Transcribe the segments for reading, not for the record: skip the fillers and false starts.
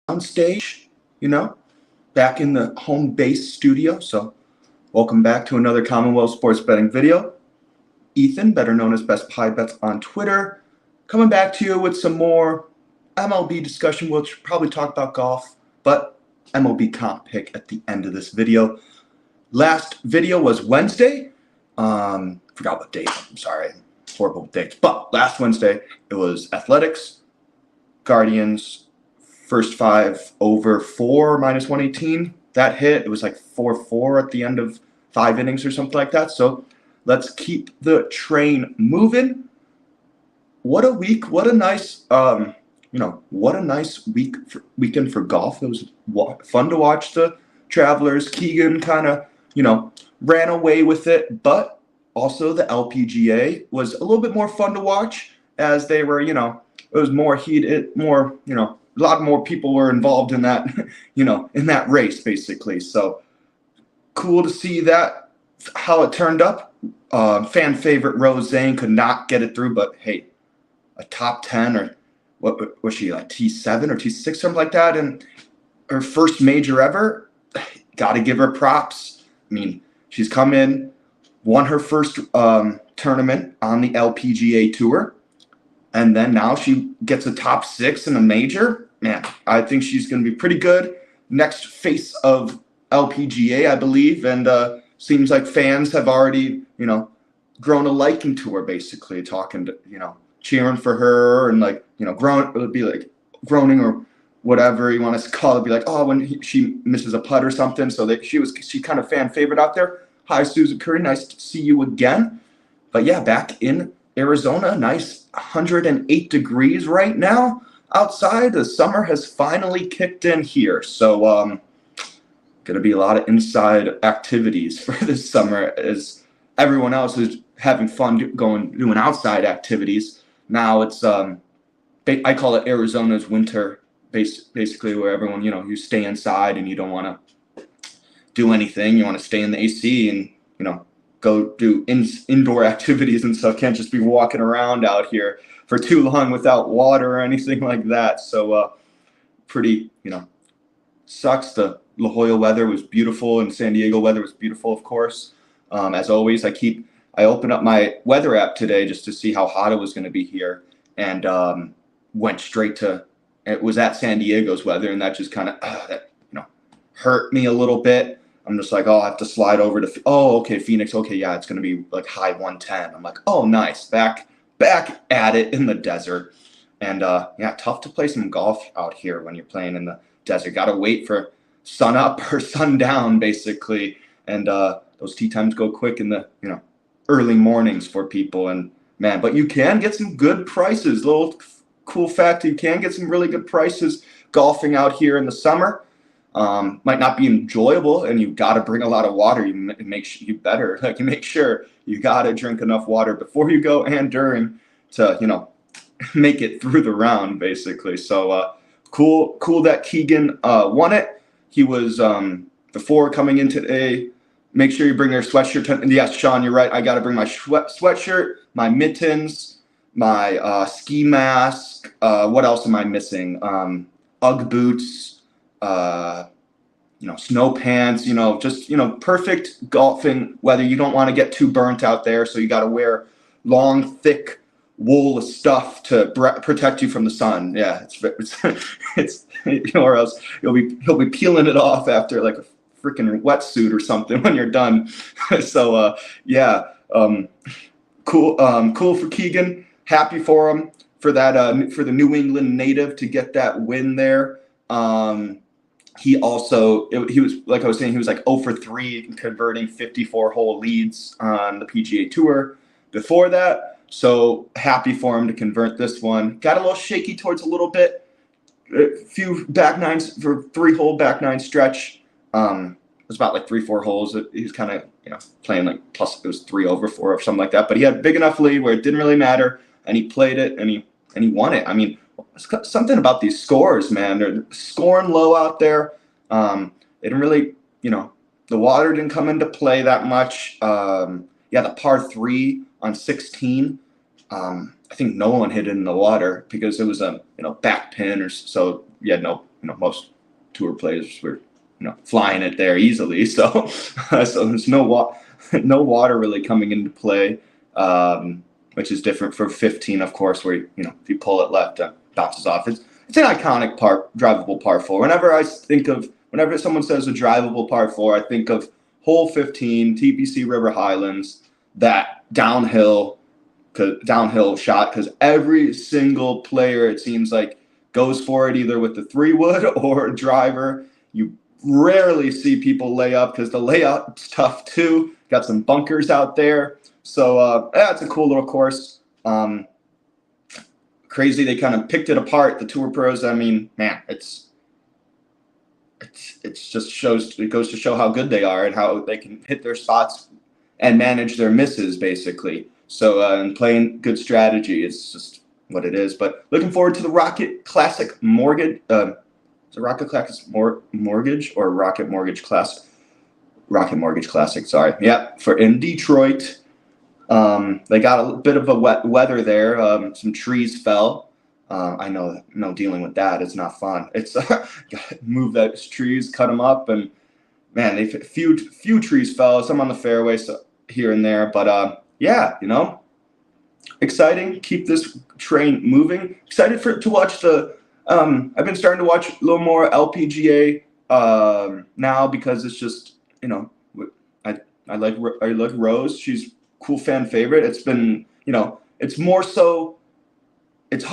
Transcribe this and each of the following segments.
on stage, back in the home base studio. So welcome back to another Commonwealth Sports Betting video. Ethan, better known as Best Pie Bets on Twitter, coming back to you with some more MLB discussion. We'll probably talk about golf, but MLB comp pick at the end of this video. Last video was Wednesday. Forgot what date. I'm sorry. Horrible dates. But last Wednesday, it was Athletics, Guardians, first five over 4 minus 118. That hit. It was like 4-4 at the end of 5 innings or something like that. So let's keep the train moving. What a week. What a nice, what a nice weekend for golf. It was fun to watch the Travelers. Keegan kind of, ran away with it, but also the LPGA was a little bit more fun to watch as they were, it was more heated, more, a lot more people were involved in that, in that race basically. So cool to see that, how it turned up. Fan favorite Rose Zane could not get it through, but hey, a top 10 or what was she, like T7 or T6, something like that, and her first major ever. Got to give her props. I mean, she's come in, won her first tournament on the LPGA Tour, and then now she gets a top 6 in a major. Man, I think she's going to be pretty good. Next face of LPGA, I believe, and seems like fans have already, grown a liking to her, basically, talking to, cheering for her and groaning or whatever you want to call it, be like, oh, when she misses a putt or something. So that she kind of fan favorite out there. Hi, Susan Curry. Nice to see you again. But yeah, back in Arizona, nice 108 degrees right now outside. The summer has finally kicked in here. So going to be a lot of inside activities for this summer as everyone else is having fun doing outside activities. Now it's, I call it Arizona's winter, basically, where everyone, you stay inside and you don't want to do anything. You want to stay in the AC and, go do indoor activities and stuff. Can't just be walking around out here for too long without water or anything like that. So pretty, sucks. The La Jolla weather was beautiful and San Diego weather was beautiful, of course. As always, I opened up my weather app today just to see how hot it was going to be here, and went straight to, it was at San Diego's weather, and that just kind of hurt me a little bit. I'm just like, oh, I have to slide over to, oh, okay, Phoenix, okay, yeah, it's going to be like high 110. I'm like, oh, nice, back at it in the desert. And yeah, tough to play some golf out here when you're playing in the desert. Got to wait for sun up or sundown, basically, and those tee times go quick in the early mornings for people. And man, but you can get some good prices. Little cool fact, you can get some really good prices golfing out here in the summer. Might not be enjoyable, and you got to bring a lot of water. You make sure you got to drink enough water before you go and during to make it through the round, basically. So cool that Keegan won it. He was before coming in today. Make sure you bring your sweatshirt. And yes, Sean, you're right. I got to bring my sweatshirt, my mittens, my ski mask. What else am I missing? Ugg boots, snow pants, just, perfect golfing weather. You don't want to get too burnt out there. So you got to wear long, thick wool stuff to protect you from the sun. Yeah, it's or else he'll be peeling it off after like a freaking wetsuit or something when you're done. So yeah, cool for Keegan. Happy for him for that for the New England native to get that win there. He was, like I was saying, he was like 0 for 3 converting 54-hole leads on the PGA Tour before that. So happy for him to convert this one. Got a little shaky towards a little bit. A few back nines for 3-hole back nine stretch. It was about like 3-4 holes. He was kind of playing like plus it was 3 over 4 or something like that. But he had a big enough lead where it didn't really matter, and he played it and he won it. I mean, something about these scores, man. They're scoring low out there. It didn't really, the water didn't come into play that much. Yeah, the par 3 on 16. I think no one hit it in the water because it was a back pin or so. You had no most tour players were flying it there easily. So so there's no water really coming into play, which is different for 15, of course, where if you pull it left, it bounces off. It's an iconic drivable par 4. Whenever someone says a drivable par 4, I think of hole 15, TPC River Highlands, that downhill shot, because every single player, it seems like, goes for it either with the 3-wood or a driver. You rarely see people lay up, because the layout's tough too. Got some bunkers out there. So it's a cool little course. Crazy they kind of picked it apart, the tour pros. I mean, man, it goes to show how good they are and how they can hit their spots and manage their misses, basically. So and playing good strategy is just what it is. But looking forward to the Rocket Classic Mortgage. Is it Rocket Classic Mortgage or Rocket Mortgage Classic? Rocket Mortgage Classic, sorry. Yeah, in Detroit. They got a bit of a wet weather there. Some trees fell. I know dealing with that is not fun. It's move those trees, cut them up, and man, a few trees fell. Some on the fairway, so here and there. But yeah, exciting. Keep this train moving. Excited to watch the. I've been starting to watch a little more LPGA now, because it's just I like Rose. She's cool fan favorite. It's been it's more so. It's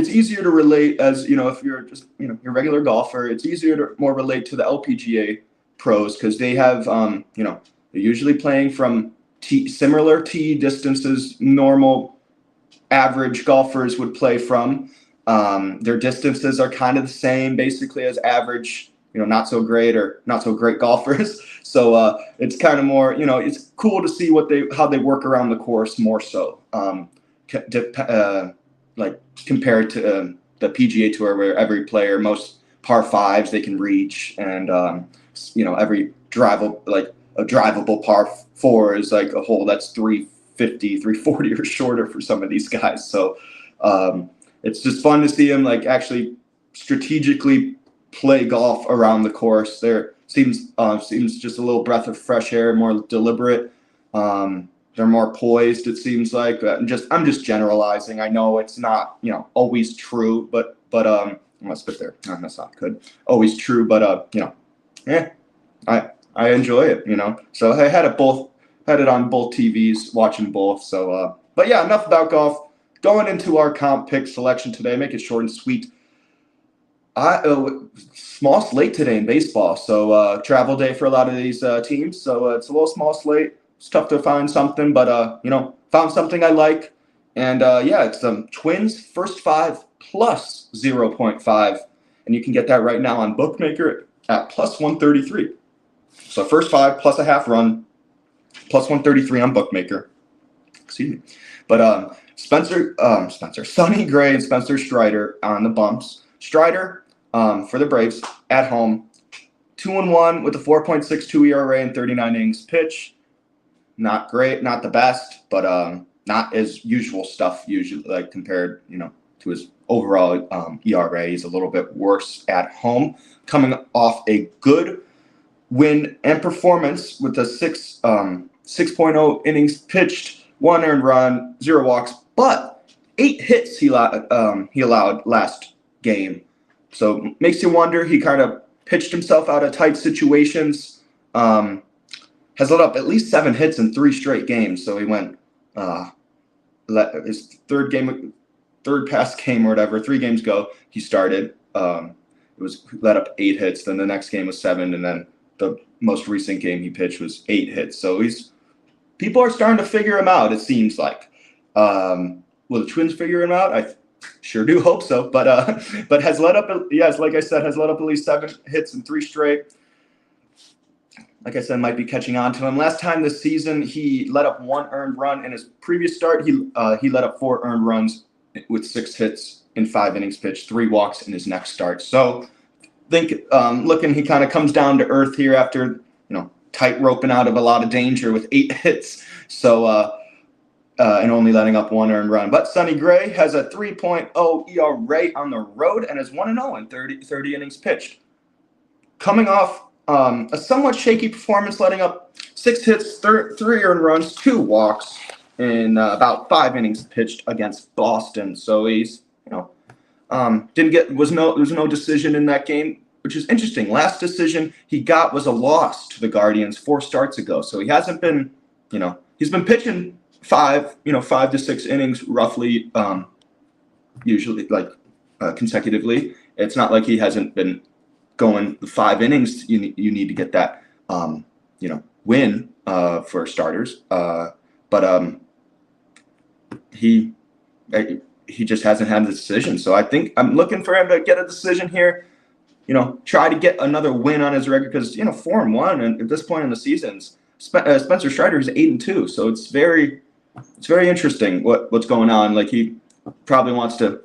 easier to relate as if you're just your regular golfer. It's easier to more relate to the LPGA pros, because they have they're usually playing from similar tee distances normal average golfers would play from. Their distances are kind of the same basically as average not so great or not so great golfers. So it's kind of more it's cool to see how they work around the course more so. Like compared to the PGA Tour, where every player, most par 5s they can reach, and every drivable par 4 is like a hole that's 350, 340 or shorter for some of these guys. So it's just fun to see them actually strategically play golf around the course. There seems just a little breath of fresh air, more deliberate. They're more poised, it seems like. I'm just generalizing. I know it's not always true, but I'm gonna spit there. No, that's not good. Always true, but I enjoy it. So I had it on both TVs, watching both. So but yeah, enough about golf. Going into our comp pick selection today, make it short and sweet. Small slate today in baseball, so travel day for a lot of these teams. So it's a little small slate. It's tough to find something, but found something I like, and it's Twins first 5 plus 0.5, and you can get that right now on Bookmaker at plus 133. So first 5 plus a half run, plus 133 on Bookmaker. Excuse me, but Sonny Gray and Spencer Strider on the bumps. Strider for the Braves at home, 2-1 with a 4.62 ERA and 39 innings pitched. Not great, not the best, but not as usual stuff usually compared to his overall ERA. He's a little bit worse at home, coming off a good win and performance with a 6.0 innings pitched, 1 earned run, 0 walks, but 8 hits he allowed last game. So makes you wonder. He kind of pitched himself out of tight situations. Has let up at least 7 hits in 3 straight games. So he went his third past game or whatever. 3 games ago he started. It was let up 8 hits. Then the next game was 7, and then the most recent game he pitched was 8 hits. So people are starting to figure him out. It seems like. Will the Twins figure him out? I sure do hope so. But has let up, like I said, has let up at least 7 hits in 3 straight. Like I said, might be catching on to him. Last time this season, he let up 1 earned run. In his previous start, he let up 4 earned runs with 6 hits in 5 innings pitched, 3 walks in his next start. So looking, he kind of comes down to earth here after tight roping out of a lot of danger with 8 hits. So and only letting up 1 earned run. But Sonny Gray has a 3.0 ERA on the road and is 1-0 in 30 innings pitched. Coming off a somewhat shaky performance, letting up 6 hits, 3 earned runs, 2 walks in about 5 innings pitched against Boston. So he's, there was no decision in that game, which is interesting. Last decision he got was a loss to the Guardians 4 starts ago. So he hasn't been, he's been pitching 5 to 6 innings roughly, usually consecutively. It's not like he hasn't been going the 5 innings. You need to get that, win for starters. But he just hasn't had the decision. So I think I'm looking for him to get a decision here. Try to get another win on his record because 4-1, and at this point in the season, Spencer Strider is 8-2. So it's very interesting what's going on. Like he probably wants to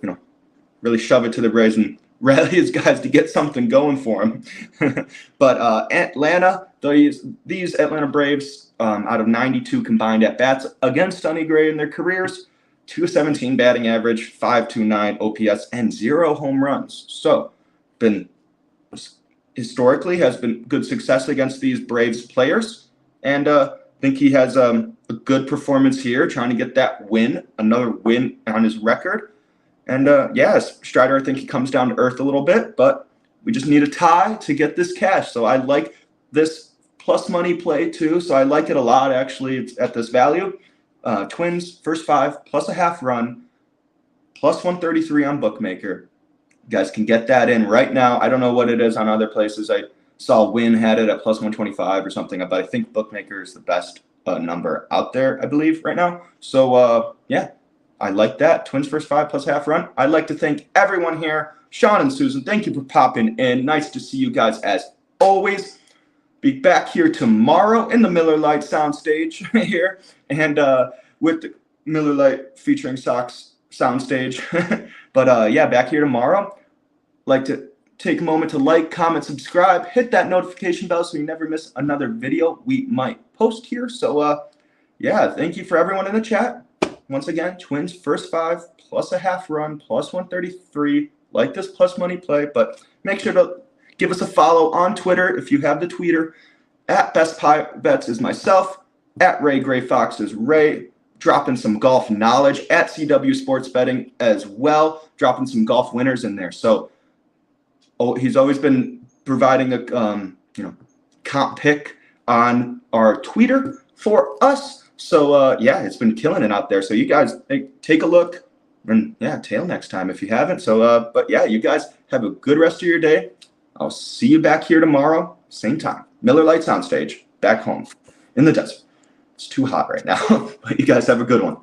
really shove it to the Braves and rally his guys to get something going for him. But Atlanta, these Atlanta Braves, out of 92 combined at bats against Sonny Gray in their careers, 217 batting average, 5.29 OPS, and 0 home runs. So historically has been good success against these Braves players, and think he has a good performance here, trying to get that win, another win on his record. And Strider, I think he comes down to earth a little bit, but we just need a tie to get this cash. So I like this plus money play too. So I like it a lot, actually. It's at this value. Twins first 5 plus a half run, plus 133 on Bookmaker. You guys can get that in right now. I don't know what it is on other places. I saw Win had it at plus 125 or something, but I think Bookmaker is the best number out there, I believe, right now. So I like that. Twins first 5 plus half run. I'd like to thank everyone here. Sean and Susan, thank you for popping in. Nice to see you guys as always. Be back here tomorrow in the Miller Lite soundstage here, and with the Miller Lite featuring Sox soundstage. But back here tomorrow. Like to take a moment to like, comment, subscribe, hit that notification bell so you never miss another video we might post here. So thank you for everyone in the chat. Once again, Twins first 5 plus a half run, plus 133. Like this plus money play, but make sure to give us a follow on Twitter if you have the tweeter. At Best Pie Bets is myself. At Ray Gray Fox is Ray. Dropping some golf knowledge. At CW Sports Betting as well. Dropping some golf winners in there. So he's always been providing a comp pick on our tweeter for us. So it's been killing it out there. So you guys take a look, and tail next time if you haven't. So you guys have a good rest of your day. I'll see you back here tomorrow, same time. Miller Lite soundstage, back home in the desert. It's too hot right now, but you guys have a good one.